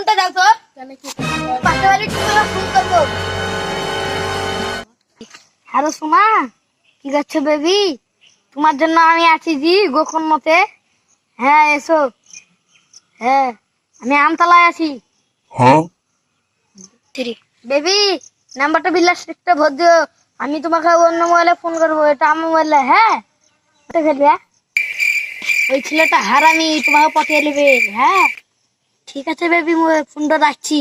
ফোনটা দাও তো। জানি কি পাশে বাড়ি তোমাকে ফোন করবো। হ্যালো সোনা, কি করছো বেবি? তোমার জন্য আমি আছি জি গোখন মতে। হ্যাঁ এসো। হ্যাঁ আমি আমতলায় আছি। বেবি নাম্বারটা বিলাস একটা ভর দিও। আমি তোমাকে অন্য মোবাইলে ফোন করবো, এটা আমার মোবাইলে। হ্যাঁ ফেলবে, ওই ছেলেটা হারামি তোমাকে পটিয়ে নেবে। হ্যাঁ ঠিক আছে বেবি, ফোনটা রাখছি।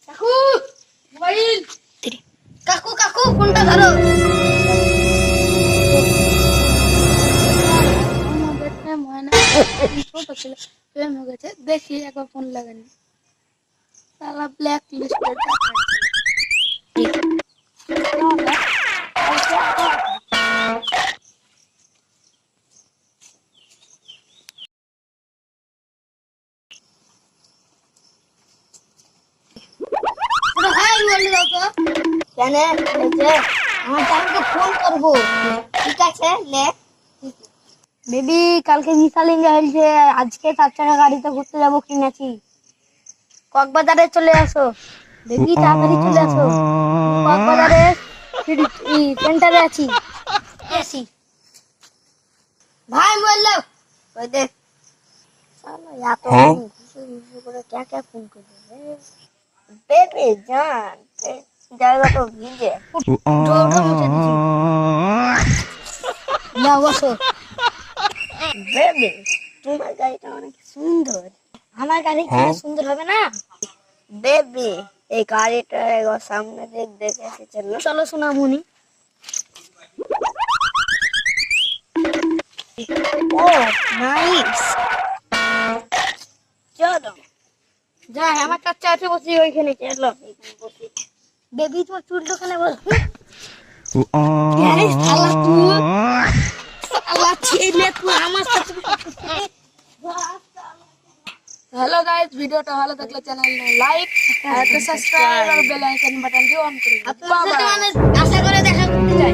কাকু মোবাইল, কাকু কাকু ফোনটা ধরো। আমাদের প্রেম হয় না, ছোট ছিল, প্রেম হয়ে গেছে। দেখি একবার ফোন লাগানি, তারা ব্ল্যাক লিস্টে ভাই মোবাইল দাও তো। কেন এই যে আমার জানকে ফোন করবো। ঠিক আছে লে বেবি, কালকে বিশাল এনজয় হয়েছে। আজকে 4 চাকা গাড়িতে ঘুরতে যাবো কিনেছি। কক্সবাজারে চলে আসো বেবি, তাড়াতাড়ি চলে আসো। কক্সবাজারে সেন্টারে আছি। এসি ভাই বললো ওই দেখ এত ঘুষে ঘুষে করে কে ফোন করবে বেবি জান, জায়গা তো ভিজে ডোটা মুছে দিছি। না বসো বেবি, তোমার গাড়িটা অনেক সুন্দর। আমার গাড়ি কি সুন্দর হবে না বেবি? এই গাড়িটা একবার সামনে দেখে এসেছে। চলো সোনামণি। ও নাইস, চলো যাই। আমার চাচা আছে বসি ওইখানে। চলো বেবি, তোমার চুলটা ওখানে বল। শালা তুই, শালা ছেলে তুই আমার সাথে। হ্যালো গাইস, ভিডিওটা ভালো লাগলে চ্যানেল লাইক আর সাবস্ক্রাইব আর বেল আইকন বাটনটি অন করে দিন। আপনার সাথে মানে আশা করে দেখা করতে চাই।